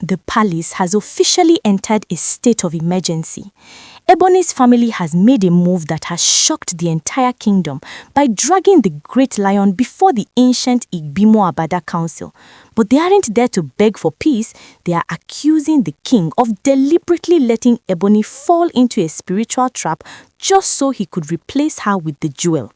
The palace has officially entered a state of emergency. Ebony's family has made a move that has shocked the entire kingdom by dragging the great lion before the ancient Igbimo Abada Council. But they aren't there to beg for peace, they are accusing the king of deliberately letting Ebony fall into a spiritual trap just so he could replace her with the jewel.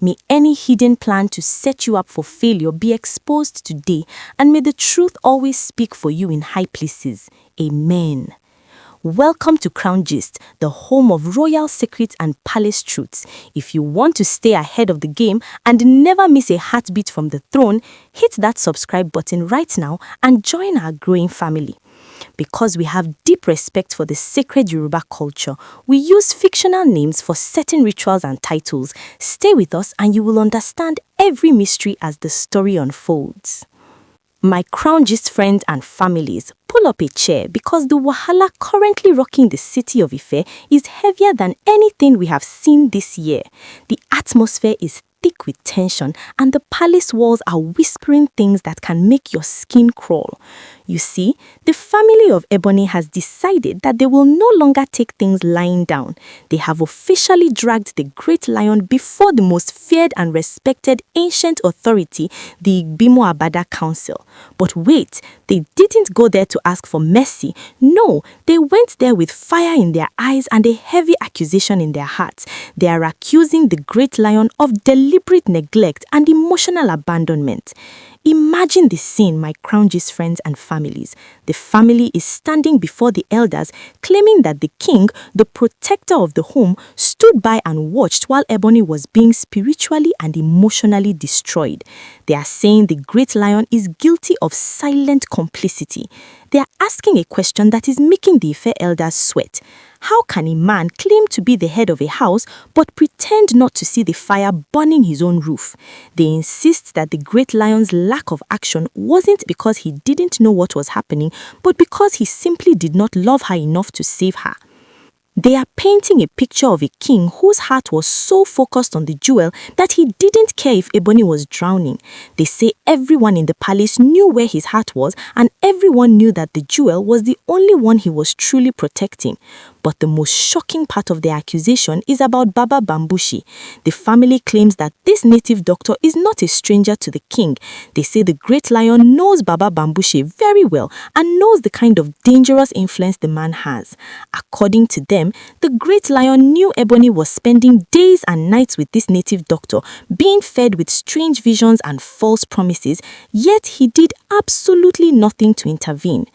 May any hidden plan to set you up for failure be exposed today, and may the truth always speak for you in high places. Amen. Welcome to Crown Gist, the home of royal secrets and palace truths. If you want to stay ahead of the game and never miss a heartbeat from the throne, hit that subscribe button right now and join our growing family. Because we have deep respect for the sacred Yoruba culture, we use fictional names for certain rituals and titles. Stay with us and you will understand every mystery as the story unfolds. My Crown Gist friends and families, pull up a chair because the wahala currently rocking the city of Ife is heavier than anything we have seen this year. The atmosphere is thick with tension and the palace walls are whispering things that can make your skin crawl. You see, the family of Ebony has decided that they will no longer take things lying down. They have officially dragged the great lion before the most feared and respected ancient authority, the Igbimo Abada Council. But wait, they didn't go there to ask for mercy. No, they went there with fire in their eyes and a heavy accusation in their hearts. They are accusing the great lion of deliberate neglect and emotional abandonment. Imagine the scene, my Crown Gist friends and families. The family is standing before the elders, claiming that the king, the protector of the home, stood by and watched while Ebony was being spiritually and emotionally destroyed. They are saying the great lion is guilty of silent complicity. They are asking a question that is making the Ife elders sweat. How can a man claim to be the head of a house but pretend not to see the fire burning his own roof? They insist that the great lion's lack of action wasn't because he didn't know what was happening, but because he simply did not love her enough to save her. They are painting a picture of a king whose heart was so focused on the jewel that he didn't care if Ebony was drowning. They say everyone in the palace knew where his heart was and everyone knew that the jewel was the only one he was truly protecting. But the most shocking part of their accusation is about Baba Bambushe. The family claims that this native doctor is not a stranger to the king. They say the great lion knows Baba Bambushe very well and knows the kind of dangerous influence the man has. According to them, the great lion knew Ebony was spending days and nights with this native doctor, being fed with strange visions and false promises, yet he did absolutely nothing to intervene.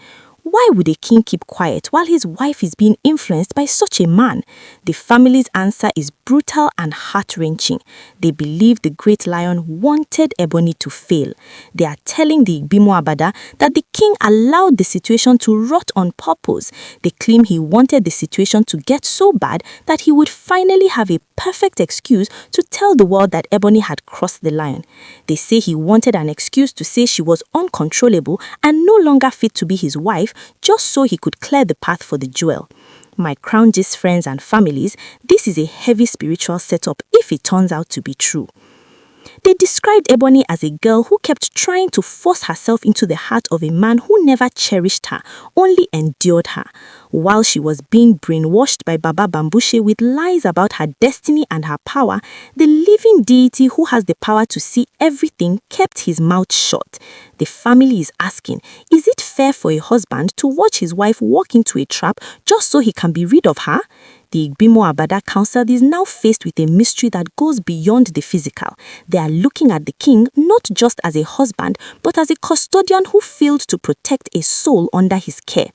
Why would a king keep quiet while his wife is being influenced by such a man? The family's answer is brutal and heart-wrenching. They believe the great lion wanted Ebony to fail. They are telling the Igbimo Abada that the king allowed the situation to rot on purpose. They claim he wanted the situation to get so bad that he would finally have a perfect excuse to tell the world that Ebony had crossed the line. They say he wanted an excuse to say she was uncontrollable and no longer fit to be his wife, just so he could clear the path for the jewel. My Crown Gist friends and families, this is a heavy spiritual setup if it turns out to be true. They described Ebony as a girl who kept trying to force herself into the heart of a man who never cherished her, only endured her. While she was being brainwashed by Baba Bambushe with lies about her destiny and her power, the living deity who has the power to see everything kept his mouth shut. The family is asking, is it fair for a husband to watch his wife walk into a trap just so he can be rid of her? The Igbimo Abada Council is now faced with a mystery that goes beyond the physical. They are looking at the king not just as a husband, but as a custodian who failed to protect a soul under his care.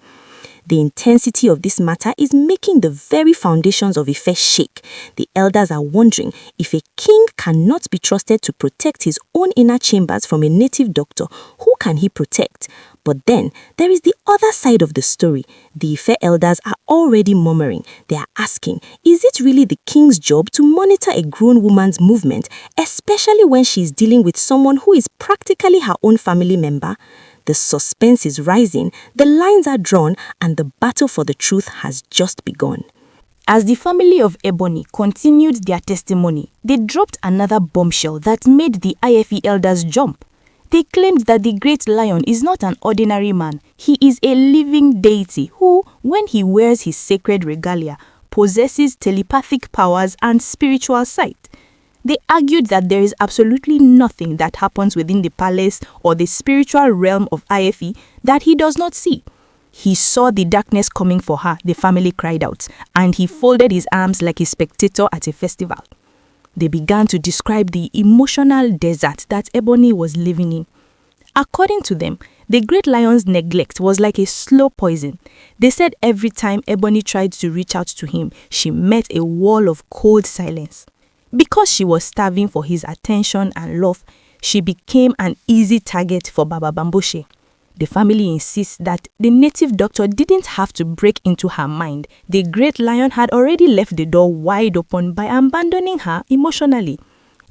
The intensity of this matter is making the very foundations of Ife shake. The elders are wondering if a king cannot be trusted to protect his own inner chambers from a native doctor, who can he protect? But then, there is the other side of the story. The Ife elders are already murmuring. They are asking, is it really the king's job to monitor a grown woman's movement, especially when she is dealing with someone who is practically her own family member? The suspense is rising, the lines are drawn, and the battle for the truth has just begun. As the family of Ebony continued their testimony, they dropped another bombshell that made the IFE elders jump. They claimed that the great lion is not an ordinary man. He is a living deity who, when he wears his sacred regalia, possesses telepathic powers and spiritual sight. They argued that there is absolutely nothing that happens within the palace or the spiritual realm of Ife that he does not see. He saw the darkness coming for her, the family cried out, and he folded his arms like a spectator at a festival. They began to describe the emotional desert that Ebony was living in. According to them, the great lion's neglect was like a slow poison. They said every time Ebony tried to reach out to him, she met a wall of cold silence. Because she was starving for his attention and love, she became an easy target for Baba Bamboshe. The family insists that the native doctor didn't have to break into her mind. The great lion had already left the door wide open by abandoning her emotionally.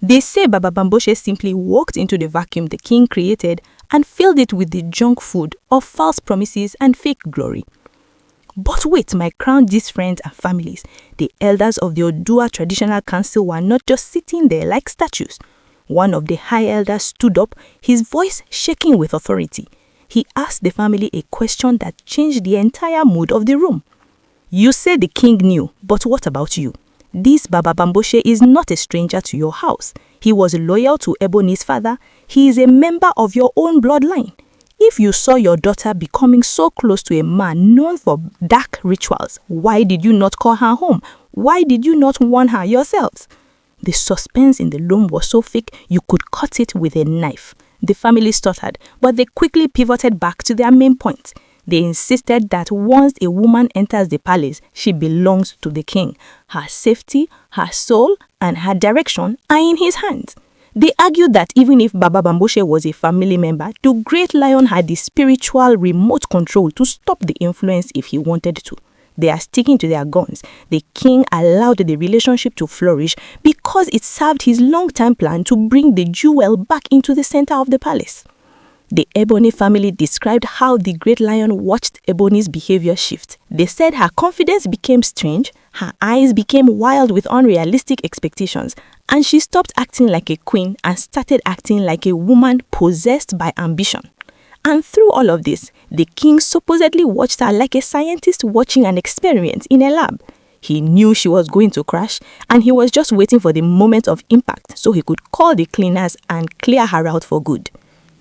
They say Baba Bamboshe simply walked into the vacuum the king created and filled it with the junk food of false promises and fake glory. But wait, my crown gist friends and families, the elders of the Odua Traditional Council were not just sitting there like statues. One of the high elders stood up, his voice shaking with authority. He asked the family a question that changed the entire mood of the room. You say the king knew, but what about you? This Baba Bamboshe is not a stranger to your house. He was loyal to Ebony's father. He is a member of your own bloodline. If you saw your daughter becoming so close to a man known for dark rituals, why did you not call her home? Why did you not warn her yourselves? The suspense in the room was so thick you could cut it with a knife. The family stuttered, but they quickly pivoted back to their main point. They insisted that once a woman enters the palace, she belongs to the king. Her safety, her soul, and her direction are in his hands. They argued that even if Baba Bamboshe was a family member, the great lion had the spiritual remote control to stop the influence if he wanted to. They are sticking to their guns. The king allowed the relationship to flourish because it served his long-term plan to bring the jewel back into the center of the palace. The Ebony family described how the great lion watched Ebony's behavior shift. They said her confidence became strange, her eyes became wild with unrealistic expectations, and she stopped acting like a queen and started acting like a woman possessed by ambition. And through all of this, the king supposedly watched her like a scientist watching an experiment in a lab. He knew she was going to crash, and he was just waiting for the moment of impact so he could call the cleaners and clear her out for good.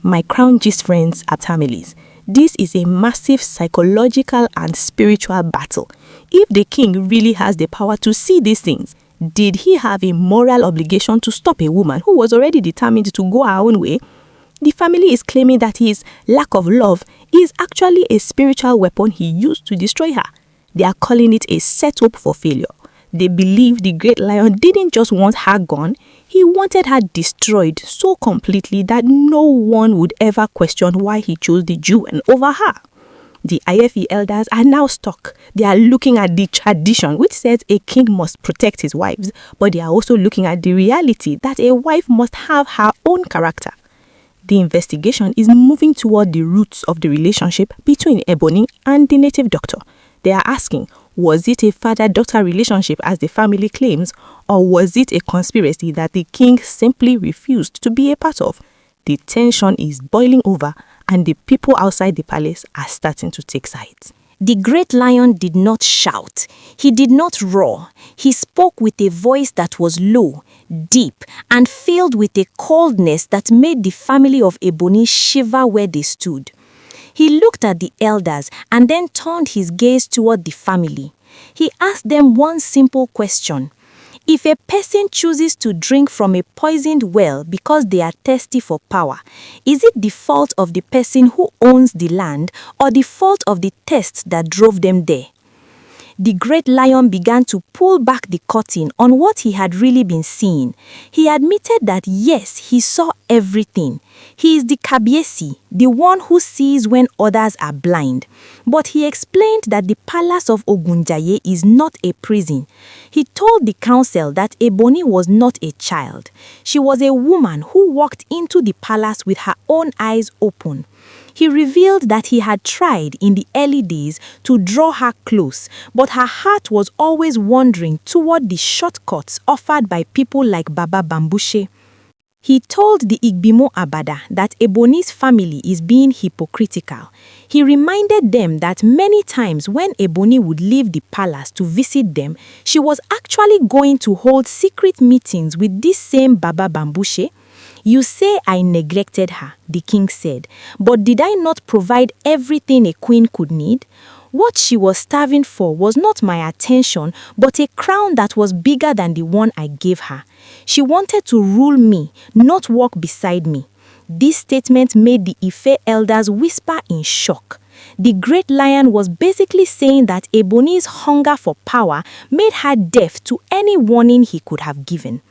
My crown gist friends and families, this is a massive psychological and spiritual battle. If the king really has the power to see these things, did he have a moral obligation to stop a woman who was already determined to go her own way? The family is claiming that his lack of love is actually a spiritual weapon he used to destroy her. They are calling it a setup for failure. They believe the great lion didn't just want her gone, he wanted her destroyed so completely that no one would ever question why he chose the Jewel over her. The Ife elders are now stuck. They are looking at the tradition which says a king must protect his wives, but they are also looking at the reality that a wife must have her own character. The investigation is moving toward the roots of the relationship between Ebony and the native doctor. They are asking, was it a father-daughter relationship as the family claims, or was it a conspiracy that the king simply refused to be a part of? The tension is boiling over and the people outside the palace are starting to take sides. The great lion did not shout. He did not roar. He spoke with a voice that was low, deep, and filled with a coldness that made the family of Ebony shiver where they stood. He looked at the elders and then turned his gaze toward the family. He asked them one simple question. If a person chooses to drink from a poisoned well because they are thirsty for power, is it the fault of the person who owns the land or the fault of the thirst that drove them there? The great lion began to pull back the curtain on what he had really been seeing. He admitted that yes, he saw everything. He is the Kabiesi, the one who sees when others are blind. But he explained that the palace of Ogunjaye is not a prison. He told the council that Ebony was not a child. She was a woman who walked into the palace with her own eyes open. He revealed that he had tried in the early days to draw her close, but her heart was always wandering toward the shortcuts offered by people like Baba Bamboshe. He told the Igbimo Abada that Ebony's family is being hypocritical. He reminded them that many times when Ebony would leave the palace to visit them, she was actually going to hold secret meetings with this same Baba Bambushe. "You say I neglected her," the king said, "but did I not provide everything a queen could need? What she was starving for was not my attention, but a crown that was bigger than the one I gave her. She wanted to rule me, not walk beside me." This statement made the Ife elders whisper in shock. The great lion was basically saying that Ebony's hunger for power made her deaf to any warning he could have given.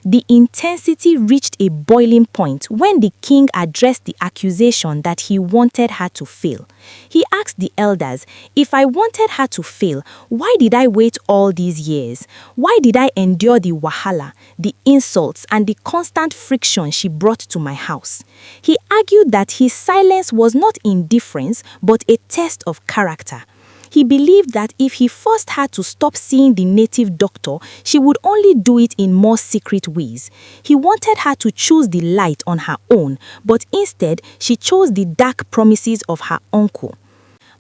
The intensity reached a boiling point when the king addressed the accusation that he wanted her to fail. He asked the elders, "If I wanted her to fail, why did I wait all these years? Why did I endure the wahala, the insults, and the constant friction she brought to my house?" He argued that his silence was not indifference, but a test of character. He believed that if he forced her to stop seeing the native doctor, she would only do it in more secret ways. He wanted her to choose the light on her own, but instead she chose the dark promises of her uncle.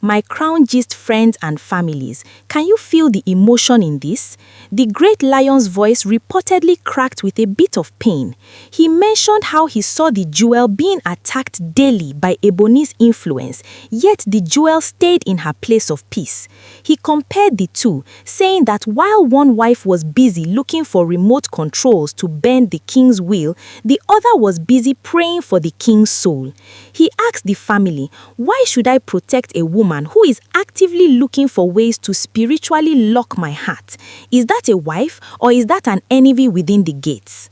My Crown Gist friends and families, can you feel the emotion in this? The great lion's voice reportedly cracked with a bit of pain. He mentioned how he saw the jewel being attacked daily by Ebony's influence, yet the jewel stayed in her place of peace. He compared the two, saying that while one wife was busy looking for remote controls to bend the king's will, the other was busy praying for the king's soul. He asked the family, "Why should I protect a woman who is actively looking for ways to spiritually lock my heart? Is that a wife, or is that an enemy within the gates?"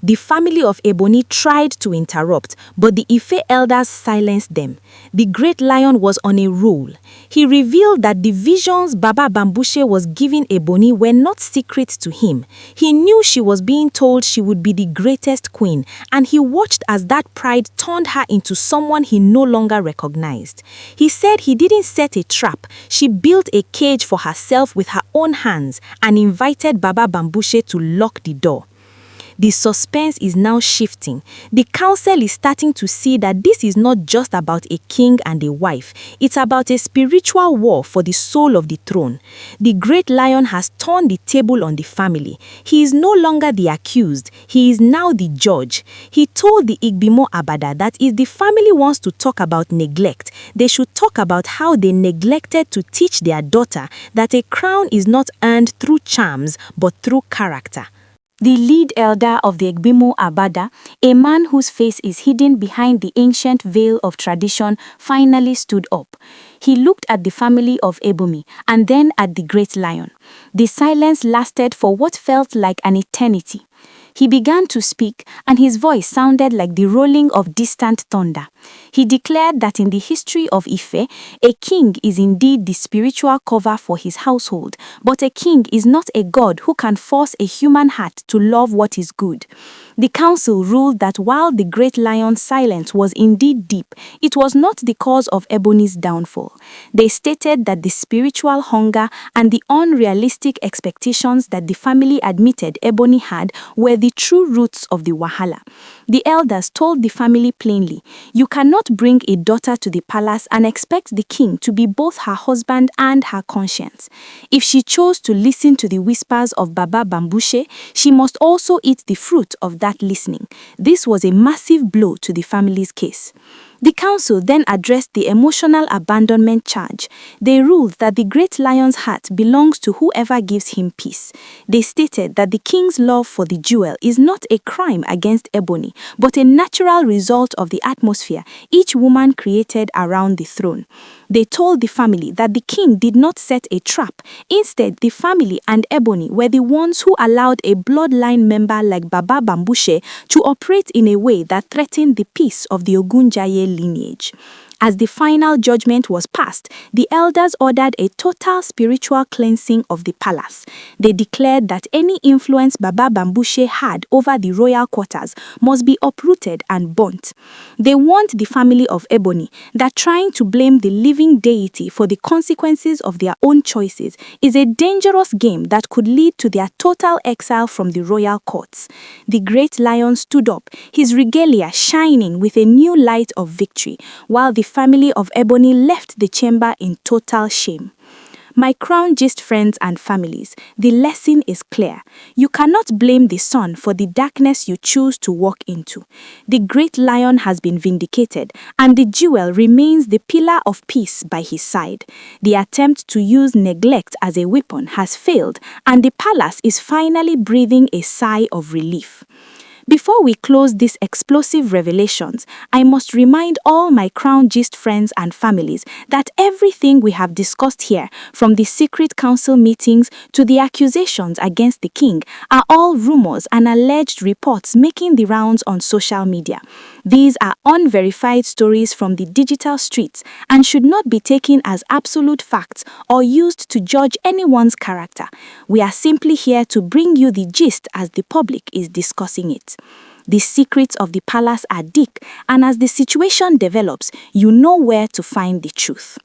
The family of Ebony tried to interrupt, but the Ife elders silenced them. The great lion was on a roll. He revealed that the visions Baba Bambushe was giving Ebony were not secret to him. He knew she was being told she would be the greatest queen, and he watched as that pride turned her into someone he no longer recognized. He said he didn't set a trap. She built a cage for herself with her own hands and invited Baba Bambushe to lock the door. The suspense is now shifting. The council is starting to see that this is not just about a king and a wife. It's about a spiritual war for the soul of the throne. The great lion has turned the table on the family. He is no longer the accused. He is now the judge. He told the Igbimo Abada that if the family wants to talk about neglect, they should talk about how they neglected to teach their daughter that a crown is not earned through charms but through character. The lead elder of the Igbimo Abada, a man whose face is hidden behind the ancient veil of tradition, finally stood up. He looked at the family of Ebony and then at the great lion. The silence lasted for what felt like an eternity. He began to speak, and his voice sounded like the rolling of distant thunder. He declared that in the history of Ife, a king is indeed the spiritual cover for his household, but a king is not a god who can force a human heart to love what is good. The council ruled that while the great lion's silence was indeed deep, it was not the cause of Ebony's downfall. They stated that the spiritual hunger and the unrealistic expectations that the family admitted Ebony had were the true roots of the wahala. The elders told the family plainly, "You cannot bring a daughter to the palace and expect the king to be both her husband and her conscience. If she chose to listen to the whispers of Baba Bambushe, she must also eat the fruit of that listening." This was a massive blow to the family's case. The council then addressed the emotional abandonment charge. They ruled that the great lion's heart belongs to whoever gives him peace. They stated that the king's love for the jewel is not a crime against Ebony, but a natural result of the atmosphere each woman created around the throne. They told the family that the king did not set a trap. Instead, the family and Ebony were the ones who allowed a bloodline member like Baba Bambushe to operate in a way that threatened the peace of the Ogunjaye lineage. As the final judgment was passed, the elders ordered a total spiritual cleansing of the palace. They declared that any influence Baba Bambushe had over the royal quarters must be uprooted and burnt. They warned the family of Ebony that trying to blame the living deity for the consequences of their own choices is a dangerous game that could lead to their total exile from the royal courts. The great lion stood up, his regalia shining with a new light of victory, while the family of Ebony left the chamber in total shame. My crown gist friends and families, the lesson is clear. You cannot blame the sun for the darkness you choose to walk into. The great lion has been vindicated, and the jewel remains the pillar of peace by his side. The attempt to use neglect as a weapon has failed, and the palace is finally breathing a sigh of relief. Before we close these explosive revelations, I must remind all my Crown Gist friends and families that everything we have discussed here, from the secret council meetings to the accusations against the king, are all rumors and alleged reports making the rounds on social media. These are unverified stories from the digital streets and should not be taken as absolute facts or used to judge anyone's character. We are simply here to bring you the gist as the public is discussing it. The secrets of the palace are deep, and as the situation develops, you know where to find the truth.